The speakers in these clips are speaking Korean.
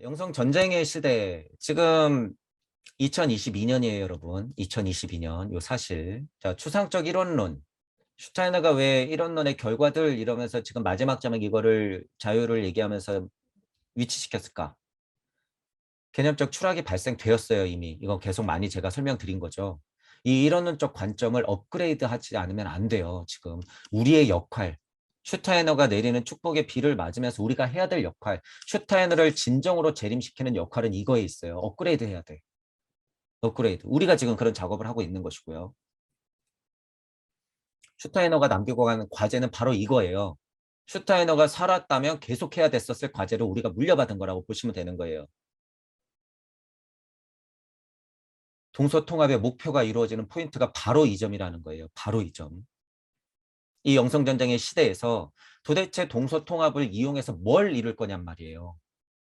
영성 전쟁의 시대 지금 2022년이에요, 여러분. 2022년 요 사실. 자, 추상적 이론론. 슈타이너가 왜 이론론의 결과들 이러면서 지금 마지막 장면 이거를 자유를 얘기하면서 위치시켰을까? 개념적 추락이 발생되었어요, 이미. 이거 계속 많이 제가 설명드린 거죠. 이 이론론적 관점을 업그레이드 하지 않으면 안 돼요, 지금. 우리의 역할. 슈타이너가 내리는 축복의 비를 맞으면서 우리가 해야 될 역할. 슈타이너를 진정으로 재림시키는 역할은 이거에 있어요. 업그레이드 해야 돼. 업그레이드. 우리가 지금 그런 작업을 하고 있는 것이고요. 슈타이너가 남기고 가는 과제는 바로 이거예요. 슈타이너가 살았다면 계속해야 됐었을 과제를 우리가 물려받은 거라고 보시면 되는 거예요. 동서통합의 목표가 이루어지는 포인트가 바로 이 점이라는 거예요. 바로 이 점. 이 영성전쟁의 시대에서 도대체 동서통합을 이용해서 뭘 이룰 거냔 말이에요.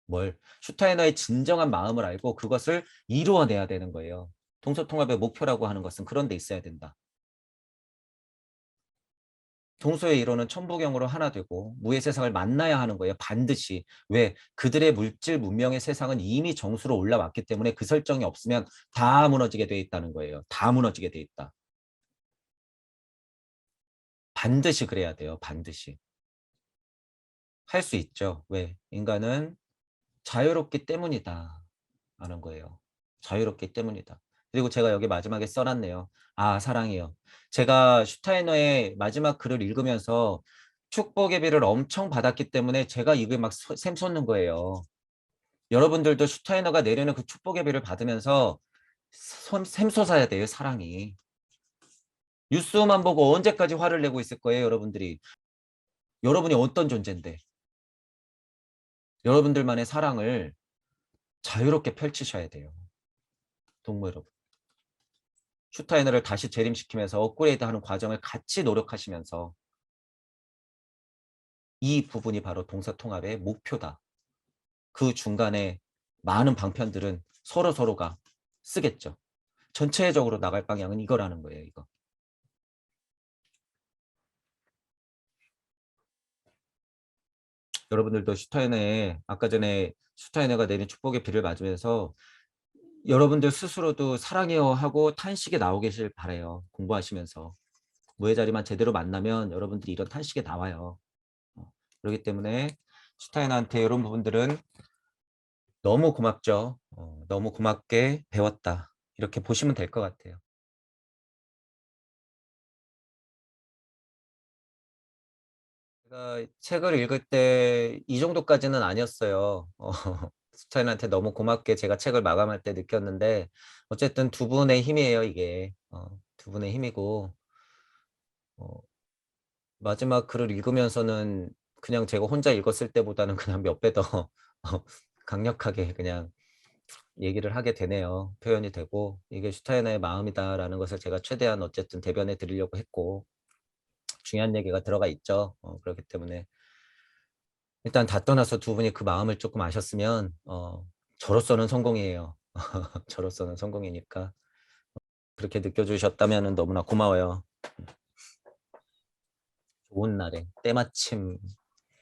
뭘. 슈타이너의 진정한 마음을 알고 그것을 이루어내야 되는 거예요. 동서통합의 목표라고 하는 것은 그런 데 있어야 된다. 동서의 이론은 천부경으로 하나 되고 무의 세상을 만나야 하는 거예요. 반드시. 왜? 그들의 물질 문명의 세상은 이미 정수로 올라왔기 때문에 그 설정이 없으면 다 무너지게 돼 있다는 거예요. 다 무너지게 돼 있다. 반드시 그래야 돼요. 반드시. 할 수 있죠. 왜? 인간은 자유롭기 때문이다. 라는 거예요. 자유롭기 때문이다. 그리고 제가 여기 마지막에 써놨네요. 아, 사랑해요. 제가 슈타이너의 마지막 글을 읽으면서 축복의 비를 엄청 받았기 때문에 제가 이게 막 샘솟는 거예요. 여러분들도 슈타이너가 내리는 그 축복의 비를 받으면서 샘솟아야 돼요, 사랑이. 뉴스만 보고 언제까지 화를 내고 있을 거예요, 여러분들이. 여러분이 어떤 존재인데. 여러분들만의 사랑을 자유롭게 펼치셔야 돼요. 동무 여러분. 슈타이너를 다시 재림시키면서 업그레이드하는 과정을 같이 노력하시면서 이 부분이 바로 동서통합의 목표다. 그 중간에 많은 방편들은 서로가 쓰겠죠. 전체적으로 나갈 방향은 이거라는 거예요. 이거. 여러분들도 슈타이너의 아까 전에 슈타이너가 내린 축복의 비를 맞으면서 여러분들 스스로도 사랑해요 하고 탄식에 나오 계실 바래요. 공부하시면서. 무의 자리만 제대로 만나면 여러분들이 이런 탄식에 나와요. 그렇기 때문에 슈타이너한테 이런 부분들은 너무 고맙죠. 너무 고맙게 배웠다. 이렇게 보시면 될 것 같아요. 제가 책을 읽을 때 이 정도까지는 아니었어요. 슈타이너한테 너무 고맙게 제가 책을 마감할 때 느꼈는데 어쨌든 두 분의 힘이에요, 이게. 두 분의 힘이고 어, 마지막 글을 읽으면서는 그냥 제가 혼자 읽었을 때보다는 그냥 몇 배 더 강력하게 그냥 얘기를 하게 되네요. 표현이 되고 이게 슈타이너의 마음이다라는 것을 제가 최대한 어쨌든 대변해 드리려고 했고 중요한 얘기가 들어가 있죠. 그렇기 때문에 일단 다 떠나서 두 분이 그 마음을 조금 아셨으면 저로서는 성공이에요. 저로서는 성공이니까 그렇게 느껴주셨다면 너무나 고마워요. 좋은 날에 때마침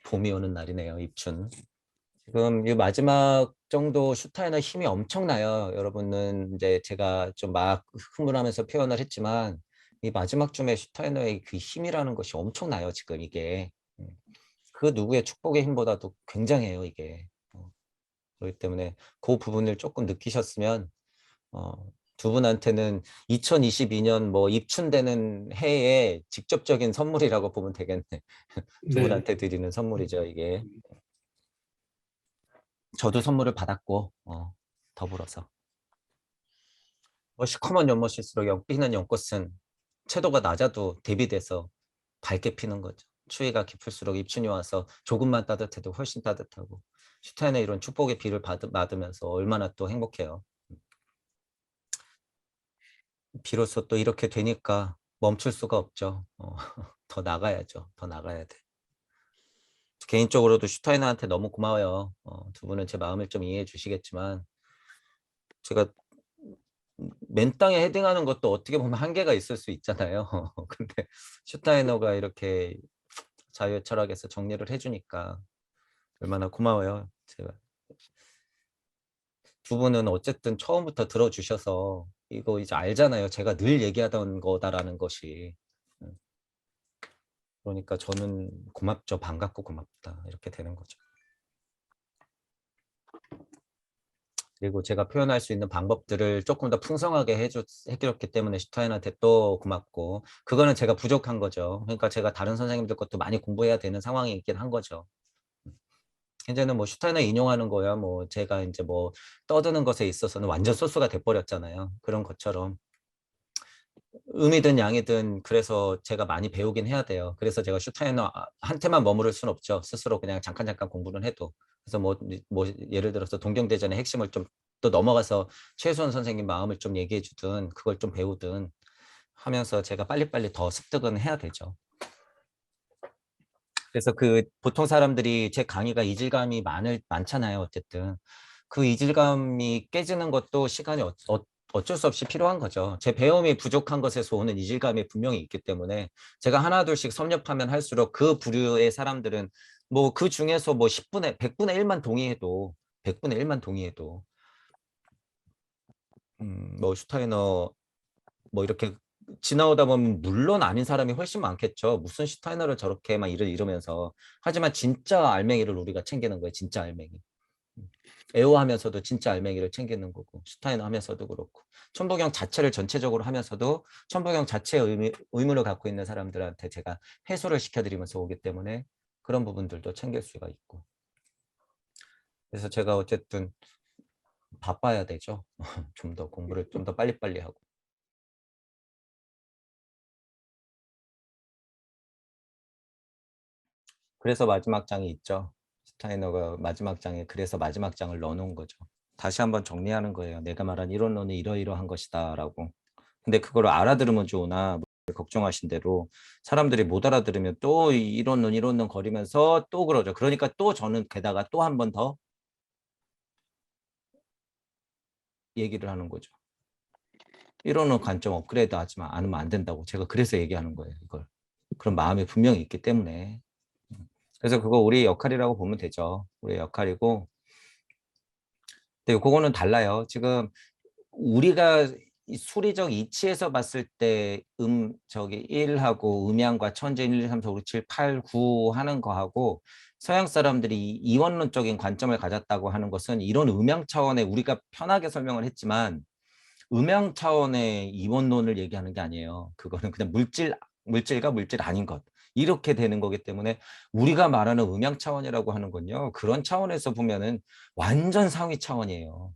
봄이 오는 날이네요. 입춘. 지금 이 마지막 정도 슈타이너 힘이 엄청나요. 여러분은 이제 제가 좀 막 흥분하면서 표현을 했지만 이 마지막 쯤에 슈타이너의 그 힘이라는 것이 엄청나요. 지금 이게 그 누구의 축복의 힘보다도 굉장해요. 이게 그렇기 때문에 그 부분을 조금 느끼셨으면 어, 두 분한테는 2022년 뭐 입춘되는 해에 직접적인 선물이라고 보면 되겠네. 두 네. 분한테 드리는 선물이죠. 이게 저도 선물을 받았고 더불어서 뭐 시커먼 연못일수록 연피는 연꽃은 채도가 낮아도 대비돼서 밝게 피는 거죠. 추위가 깊을수록 입춘이 와서 조금만 따뜻해도 훨씬 따뜻하고 슈타인의 이런 축복의 비를 받으면서 얼마나 또 행복해요. 비로소 또 이렇게 되니까 멈출 수가 없죠. 더 나가야죠. 더 나가야 돼. 개인적으로도 슈타이너한테 너무 고마워요. 두 분은 제 마음을 좀 이해해 주시겠지만 제가 맨 땅에 헤딩하는 것도 어떻게 보면 한계가 있을 수 있잖아요. 근데 슈타이너가 이렇게 자유 철학에서 정리를 해주니까 얼마나 고마워요. 제가 두 분은 어쨌든 처음부터 들어주셔서 이거 이제 알잖아요. 제가 늘 얘기하던 거다라는 것이. 음, 그러니까 저는 고맙죠. 반갑고 고맙다. 이렇게 되는 거죠. 그리고 제가 표현할 수 있는 방법들을 조금 더 풍성하게 해줬기 때문에 슈타인한테 또 고맙고, 그거는 제가 부족한 거죠. 그러니까 제가 다른 선생님들 것도 많이 공부해야 되는 상황이 있긴 한 거죠. 이제는 뭐 슈타인을 인용하는 거야. 뭐 제가 이제 뭐 떠드는 것에 있어서는 완전 소스가 돼버렸잖아요. 그런 것처럼. 음이든 양이든 그래서 제가 많이 배우긴 해야 돼요. 그래서 제가 슈타인한테만 머무를 순 없죠. 스스로 그냥 잠깐 공부는 해도. 그래서 뭐 예를 들어서 동경대전의 핵심을 좀 또 넘어가서 최수원 선생님 마음을 좀 얘기해 주든 그걸 좀 배우든 하면서 제가 빨리빨리 더 습득은 해야 되죠. 그래서 그 보통 사람들이 제 강의가 이질감이 많잖아요. 어쨌든 그 이질감이 깨지는 것도 시간이 어쩔 수 없이 필요한 거죠. 제 배움이 부족한 것에서 오는 이질감이 분명히 있기 때문에 제가 하나 둘씩 섭렵하면 할수록 그 부류의 사람들은 뭐 그 중에서 뭐 100분의 1만 동의해도 100분의 1만 동의해도 뭐 슈타이너 뭐 이렇게 지나오다 보면 물론 아닌 사람이 훨씬 많겠죠. 무슨 슈타이너를 저렇게 막 이러면서. 하지만 진짜 알맹이를 우리가 챙기는 거예요. 진짜 알맹이. 애호하면서도 진짜 알맹이를 챙기는 거고, 슈타이너 하면서도 그렇고, 천부경 자체를 전체적으로 하면서도 천부경 자체의 의무를 갖고 있는 사람들한테 제가 해소를 시켜드리면서 오기 때문에 그런 부분들도 챙길 수가 있고. 그래서 제가 어쨌든 바빠야 되죠. 좀 더 공부를 좀 더 빨리빨리 하고. 그래서 마지막 장이 있죠. 스타이너가 마지막 장에 그래서 마지막 장을 넣어놓은 거죠. 다시 한번 정리하는 거예요. 내가 말한 이론론은 이러이러한 것이다 라고. 근데 그걸 알아들으면 좋으나 걱정하신 대로 사람들이 못 알아들으면 또 이론론 거리면서 또 그러죠. 그러니까 또 저는 게다가 또 한 번 더 얘기를 하는 거죠. 이론론 관점 업그레이드 하지만 않으면 안 된다고. 제가 그래서 얘기하는 거예요. 이걸. 그런 마음이 분명히 있기 때문에. 그래서 그거 우리의 역할이라고 보면 되죠. 우리의 역할이고. 근데 그거는 달라요. 지금 우리가 수리적 이치에서 봤을 때 저기 1하고 음양과 천재 1, 2, 3, 4, 5, 6, 7, 8, 9 하는 거하고 서양 사람들이 이원론적인 관점을 가졌다고 하는 것은 이런 음양 차원의 우리가 편하게 설명을 했지만 음양 차원의 이원론을 얘기하는 게 아니에요. 그거는 그냥 물질과 물질 아닌 것. 이렇게 되는 거기 때문에 우리가 말하는 음양 차원이라고 하는 건요. 그런 차원에서 보면은 완전 상위 차원이에요.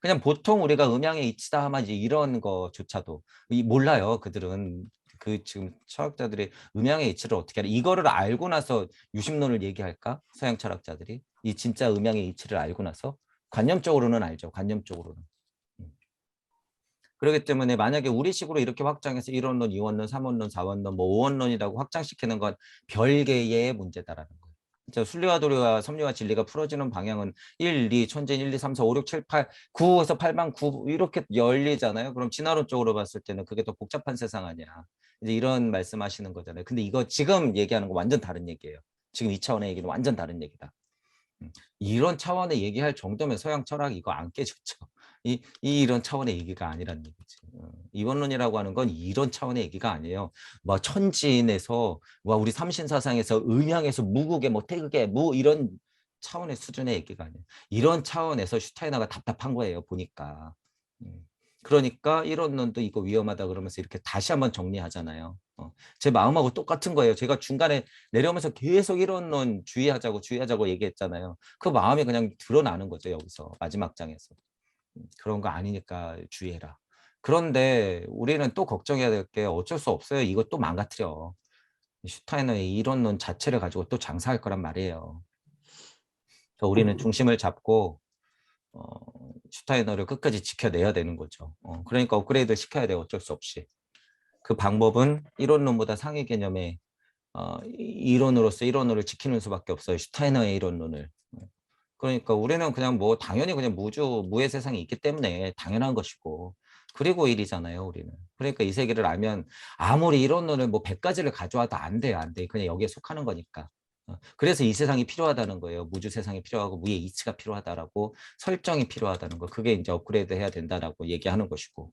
그냥 보통 우리가 음양의 이치다 하면 이제 이런 거조차도 몰라요. 그들은 그 지금 철학자들이 음양의 이치를 어떻게 하냐. 이거를 알고 나서 유심론을 얘기할까? 서양 철학자들이 이 진짜 음양의 이치를 알고 나서 관념적으로는 알죠. 관념적으로는. 음. 그렇기 때문에 만약에 우리식으로 이렇게 확장해서 1원론, 2원론, 3원론, 4원론, 뭐 5원론이라고 확장시키는 건 별개의 문제다라는 거예요. 진짜 순리와 도리와 섭리와 진리가 풀어지는 방향은 1, 2, 천재 1, 2, 3, 4, 5, 6, 7, 8, 9에서 8방 9 이렇게 열리잖아요. 그럼 진화론 쪽으로 봤을 때는 그게 더 복잡한 세상 아니야. 이제 이런 말씀하시는 거잖아요. 근데 이거 지금 얘기하는 거 완전 다른 얘기예요. 지금 이 차원의 얘기는 완전 다른 얘기다. 이런 차원의 얘기할 정도면 서양 철학 이거 안 깨졌죠. 이런 차원의 얘기가 아니란 얘기지. 이원론이라고 하는 건 이런 차원의 얘기가 아니에요. 뭐 천지인에서 와 우리 삼신사상에서 음양에서 무국에 뭐 태극에 뭐 이런 차원의 수준의 얘기가 아니에요. 이런 차원에서 슈타이너가 답답한 거예요. 보니까. 음. 그러니까 이론론도 이거 위험하다 그러면서 이렇게 다시 한번 정리하잖아요. 제 마음하고 똑같은 거예요. 제가 중간에 내려오면서 계속 이론론 주의하자고 얘기했잖아요. 그 마음이 그냥 드러나는 거죠. 여기서 마지막 장에서. 그런 거 아니니까 주의해라. 그런데 우리는 또 걱정해야 될 게 어쩔 수 없어요. 이거 또 망가뜨려. 슈타이너의 이론론 자체를 가지고 또 장사할 거란 말이에요. 그래서 우리는 중심을 잡고 슈타이너를 끝까지 지켜내야 되는 거죠. 그러니까 업그레이드 시켜야 돼요. 어쩔 수 없이. 그 방법은 이론론보다 상위 개념의 이론으로서 이론을 지키는 수밖에 없어요. 슈타이너의 이론론을. 그러니까 우리는 그냥 뭐 당연히 그냥 무의 세상이 있기 때문에 당연한 것이고 그리고 일이잖아요, 우리는. 그러니까 이 세계를 알면 아무리 이론론을 뭐 100가지를 가져와도 안 돼요, 안 돼. 그냥 여기에 속하는 거니까. 그래서 이 세상이 필요하다는 거예요. 무주 세상이 필요하고 무의 이치가 필요하다라고 설정이 필요하다는 거. 그게 이제 업그레이드 해야 된다라고 얘기하는 것이고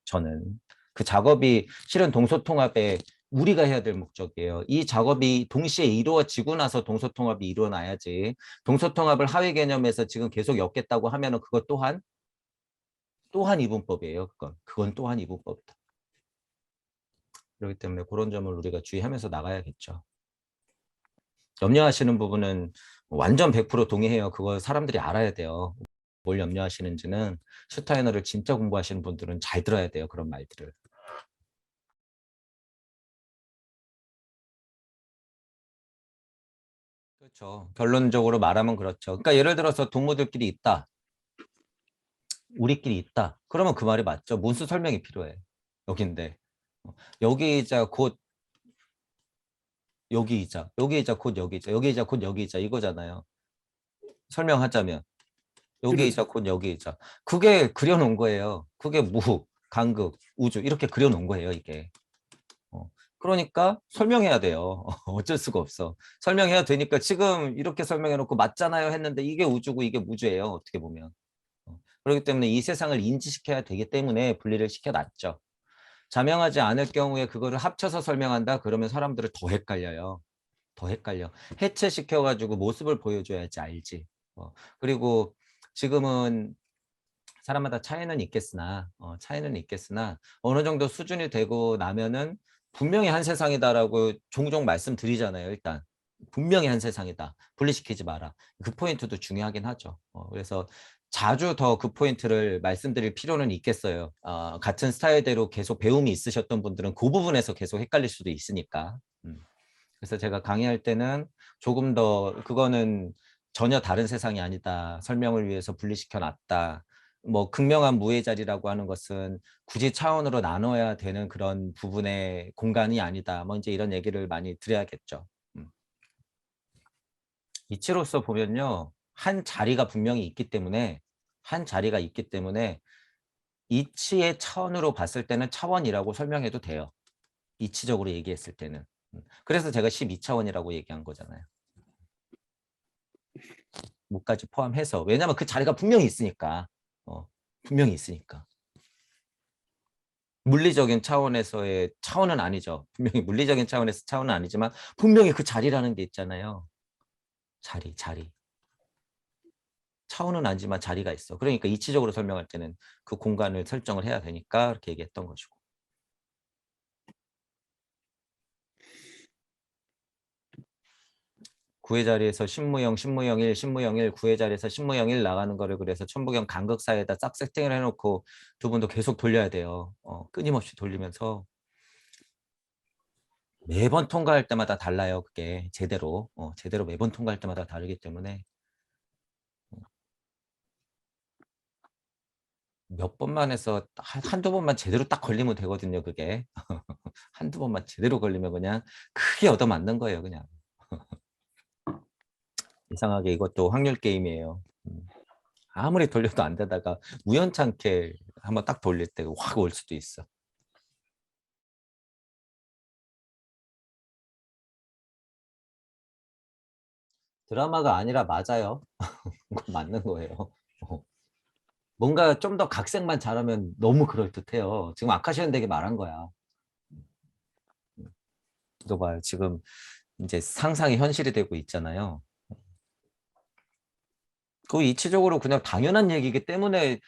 저는 그 작업이 실은 동서통합에 우리가 해야 될 목적이에요. 이 작업이 동시에 이루어지고 나서 동서통합이 일어나야지 동서통합을 하위 개념에서 지금 계속 엮겠다고 하면은 그것 또한 이분법이에요. 그건 또한 이분법이다. 그렇기 때문에 그런 점을 우리가 주의하면서 나가야겠죠. 염려하시는 부분은 완전 100% 동의해요. 그거 사람들이 알아야 돼요. 뭘 염려하시는지는 슈타이너를 진짜 공부하시는 분들은 잘 들어야 돼요. 그런 말들을. 그렇죠. 결론적으로 말하면 그렇죠. 그러니까 예를 들어서 동무들끼리 있다. 우리끼리 있다. 그러면 그 말이 맞죠. 문수 설명이 필요해. 여긴데. 여기이자 곧 여기이자 여기이자 곧 여기이자 여기이자 곧 여기이자 이거잖아요. 설명하자면 여기이자 그렇죠. 곧 여기이자 그게 그려놓은 거예요. 그게 무, 간극, 우주 이렇게 그려놓은 거예요. 이게. 그러니까 설명해야 돼요. 어쩔 수가 없어. 설명해야 되니까 지금 이렇게 설명해놓고 맞잖아요 했는데 이게 우주고 이게 무주예요. 어떻게 보면. 그렇기 때문에 이 세상을 인지시켜야 되기 때문에 분리를 시켜놨죠. 자명하지 않을 경우에 그거를 합쳐서 설명한다? 그러면 사람들을 더 헷갈려요. 더 헷갈려. 해체시켜가지고 모습을 보여줘야지 알지. 그리고 지금은 사람마다 차이는 있겠으나 어느 정도 수준이 되고 나면은 분명히 한 세상이다라고 종종 말씀드리잖아요. 일단 분명히 한 세상이다. 분리시키지 마라. 그 포인트도 중요하긴 하죠. 그래서 자주 더 그 포인트를 말씀드릴 필요는 있겠어요. 같은 스타일대로 계속 배움이 있으셨던 분들은 그 부분에서 계속 헷갈릴 수도 있으니까. 그래서 제가 강의할 때는 조금 더 그거는 전혀 다른 세상이 아니다. 설명을 위해서 분리시켜 놨다. 뭐 극명한 무의 자리라고 하는 것은 굳이 차원으로 나눠야 되는 그런 부분의 공간이 아니다. 뭐 이제 이런 얘기를 많이 드려야겠죠. 이치로서 보면요. 한 자리가 분명히 있기 때문에 이치의 차원으로 봤을 때는 차원이라고 설명해도 돼요. 이치적으로 얘기했을 때는. 그래서 제가 12차원이라고 얘기한 거잖아요. 무까지 포함해서. 왜냐하면 그 자리가 분명히 있으니까. 분명히 있으니까. 물리적인 차원에서의 차원은 아니죠. 분명히 물리적인 차원에서 차원은 아니지만 분명히 그 자리라는 게 있잖아요. 자리. 차원은 아니지만 자리가 있어. 그러니까 이치적으로 설명할 때는 그 공간을 설정을 해야 되니까 그렇게 얘기했던 것이고. 구의 자리에서 신무영 1 구의 자리에서 신무영 1 나가는 거를 그래서 천부경 간극 사이에다 싹 세팅을 해놓고 두 분도 계속 돌려야 돼요. 끊임없이 돌리면서 매번 통과할 때마다 달라요. 그게 제대로 매번 통과할 때마다 다르기 때문에 몇 번만 해서 한두 번만 제대로 딱 걸리면 되거든요. 그게 한두 번만 제대로 걸리면 그냥 크게 얻어맞는 거예요. 그냥 이상하게 이것도 확률 게임이에요. 아무리 돌려도 안 되다가 우연찮게 한번 딱 돌릴 때 확 올 수도 있어. 드라마가 아니라 맞아요. 그건 맞는 거예요. 뭔가 좀 더 각색만 잘하면 너무 그럴듯해요. 지금 아카시언 되게 말한 거야. 이거 봐요. 지금 이제 상상이 현실이 되고 있잖아요. 그 이치적으로 그냥 당연한 얘기이기 때문에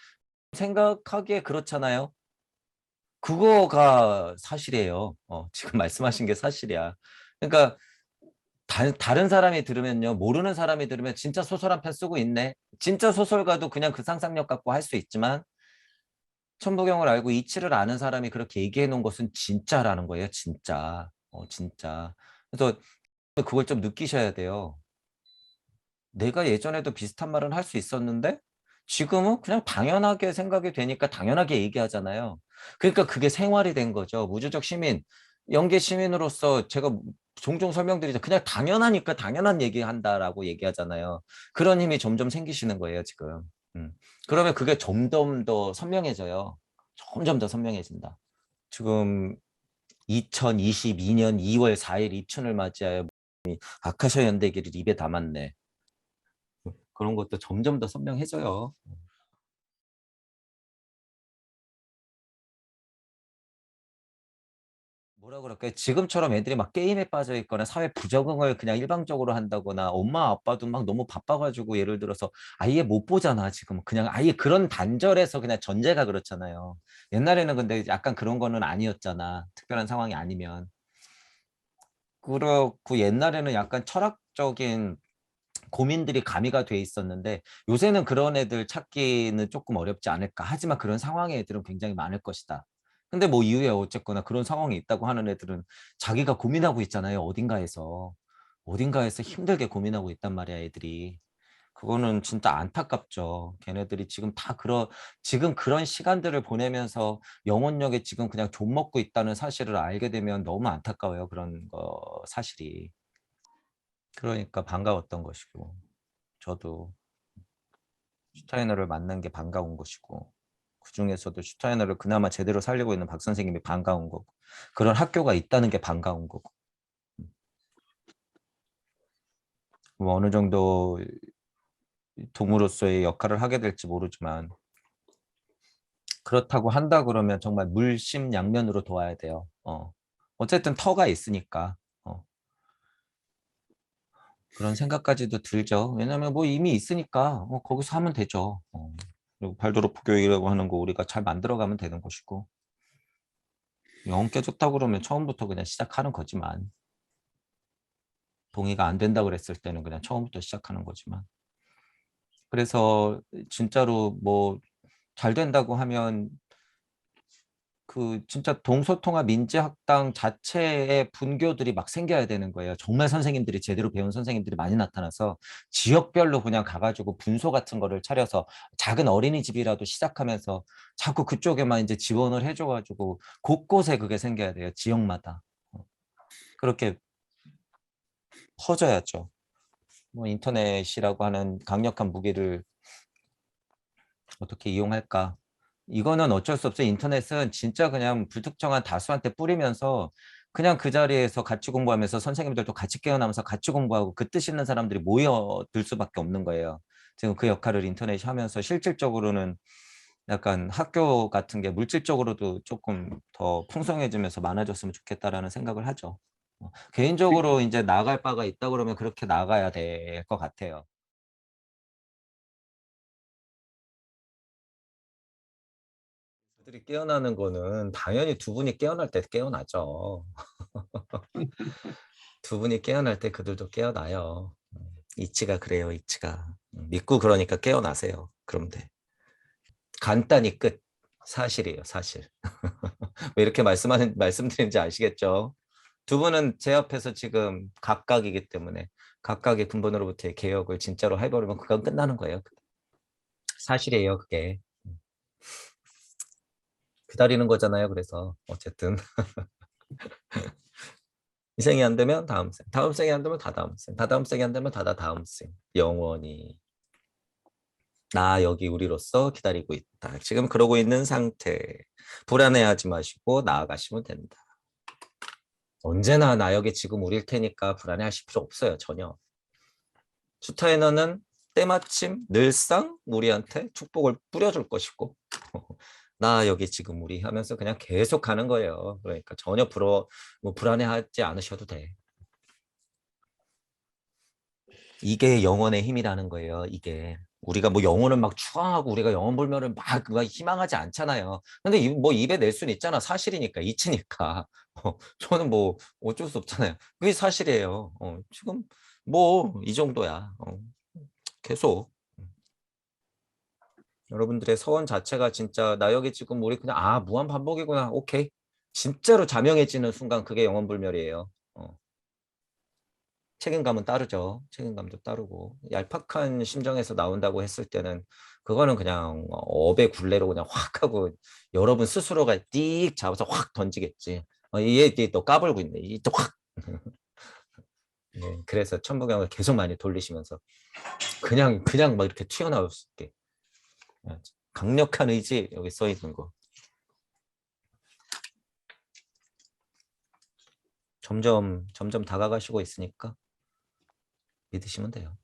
생각하기에 그렇잖아요. 그거가 사실이에요. 지금 말씀하신 게 사실이야. 그러니까 다른 사람이 들으면요. 모르는 사람이 들으면 진짜 소설 한 편 쓰고 있네. 진짜 소설가도 그냥 그 상상력 갖고 할 수 있지만 천부경을 알고 이치를 아는 사람이 그렇게 얘기해 놓은 것은 진짜라는 거예요. 진짜. 진짜. 그래서 그걸 좀 느끼셔야 돼요. 내가 예전에도 비슷한 말은 할 수 있었는데 지금은 그냥 당연하게 생각이 되니까 당연하게 얘기하잖아요. 그러니까 그게 생활이 된 거죠. 무주적 시민, 영계 시민으로서 제가 종종 설명드리죠. 그냥 당연하니까 당연한 얘기한다라고 얘기하잖아요. 그런 힘이 점점 생기시는 거예요, 지금. 음. 그러면 그게 점점 더 선명해져요. 점점 더 선명해진다. 지금 2022년 2월 4일 입춘을 맞이하여 아카시아 연대기를 입에 담았네. 그런 것도 점점 더 선명해져요. 뭐라 그럴까요? 지금처럼 애들이 막 게임에 빠져 있거나 사회 부적응을 그냥 일방적으로 한다거나 엄마 아빠도 막 너무 바빠가지고 예를 들어서 아예 못 보잖아 지금 그냥 아예 그런 단절에서 그냥 전제가 그렇잖아요. 옛날에는 근데 약간 그런 거는 아니었잖아. 특별한 상황이 아니면. 그렇고 옛날에는 약간 철학적인 고민들이 가미가 돼 있었는데 요새는 그런 애들 찾기는 조금 어렵지 않을까. 하지만 그런 상황의 애들은 굉장히 많을 것이다. 근데 뭐 이후에 어쨌거나 그런 상황이 있다고 하는 애들은 자기가 고민하고 있잖아요. 어딘가에서 힘들게 고민하고 있단 말이야, 애들이. 그거는 진짜 안타깝죠. 걔네들이 지금 그런 시간들을 보내면서 영혼력에 지금 그냥 좀 먹고 있다는 사실을 알게 되면 너무 안타까워요. 그런 거 사실이. 그러니까 반가웠던 것이고. 저도 슈타이너를 만난 게 반가운 것이고 그중에서도 슈타이너를 그나마 제대로 살리고 있는 박 선생님이 반가운 거고 그런 학교가 있다는 게 반가운 거고 뭐 어느 정도 동으로서의 역할을 하게 될지 모르지만 그렇다고 한다 그러면 정말 물심양면으로 도와야 돼요. 어쨌든 터가 있으니까 그런 생각까지도 들죠. 왜냐면 뭐 이미 있으니까 거기서 하면 되죠. 그리고 발도르프 교육이라고 하는 거 우리가 잘 만들어가면 되는 것이고 영 깨졌다고 그러면 처음부터 그냥 시작하는 거지만 동의가 안 된다 그랬을 때는 그냥 처음부터 시작하는 거지만 그래서 진짜로 뭐 잘 된다고 하면 그 진짜 동서통합 민지학당 자체의 분교들이 막 생겨야 되는 거예요. 정말 선생님들이 제대로 배운 선생님들이 많이 나타나서 지역별로 그냥 가가지고 분소 같은 거를 차려서 작은 어린이집이라도 시작하면서 자꾸 그쪽에만 이제 지원을 해줘가지고 곳곳에 그게 생겨야 돼요. 지역마다. 그렇게 퍼져야죠. 뭐 인터넷이라고 하는 강력한 무기를 어떻게 이용할까? 이거는 어쩔 수 없어요. 인터넷은 진짜 그냥 불특정한 다수한테 뿌리면서 그냥 그 자리에서 같이 공부하면서 선생님들도 같이 깨어나면서 같이 공부하고 그 뜻 있는 사람들이 모여들 수밖에 없는 거예요. 지금 그 역할을 인터넷이 하면서 실질적으로는 약간 학교 같은 게 물질적으로도 조금 더 풍성해지면서 많아졌으면 좋겠다라는 생각을 하죠. 개인적으로 이제 나갈 바가 있다 그러면 그렇게 나가야 될 것 같아요. 그들이 깨어나는 거는 당연히 두 분이 깨어날 때 깨어나죠. 두 분이 깨어날 때 그들도 깨어나요. 이치가 그래요, 이치가. 믿고 그러니까 깨어나세요. 그럼 돼. 간단히 끝. 사실이에요, 사실. 왜 이렇게 말씀드리는지 아시겠죠? 두 분은 제 앞에서 지금 각각이기 때문에 각각의 근본으로부터의 개혁을 진짜로 해버리면 그건 끝나는 거예요. 사실이에요, 그게. 기다리는 거잖아요. 그래서 어쨌든 이 생이 안 되면 다음 생, 다음 생이 안 되면 다다음 생, 다다음 생이 안 되면 다다다음 생. 영원히 나 여기 우리로서 기다리고 있다. 지금 그러고 있는 상태. 불안해하지 마시고 나아가시면 된다. 언제나 나 여기 지금 우릴 테니까 불안해하실 필요 없어요. 전혀. 슈타이너는 때마침 늘상 우리한테 축복을 뿌려줄 것이고 나 여기 지금 우리 하면서 그냥 계속 가는 거예요. 그러니까 전혀 뭐 불안해하지 않으셔도 돼. 이게 영혼의 힘이라는 거예요. 이게 우리가 뭐 영혼을 막 추앙하고 우리가 영혼 불면을 막 희망하지 않잖아요. 근데 뭐 입에 낼 수는 있잖아. 사실이니까 이치니까. 저는 뭐 어쩔 수 없잖아요. 그게 사실이에요. 지금 뭐 이 정도야. 계속 여러분들의 서원 자체가 진짜 나 여기 지금 우리 그냥 무한 반복이구나. 오케이. 진짜로 자명해지는 순간 그게 영혼 불멸이에요. 책임감은 따르죠. 책임감도 따르고 얄팍한 심정에서 나온다고 했을 때는 그거는 그냥 업의 굴레로 그냥 확 하고 여러분 스스로가 띡 잡아서 확 던지겠지. 얘또 까불고 있네. 이또 확. 네, 그래서 천부경을 계속 많이 돌리시면서 그냥 막 이렇게 튀어나올 수 있게 강력한 의지 여기 써 있는 거. 점점 다가가시고 있으니까 믿으시면 돼요.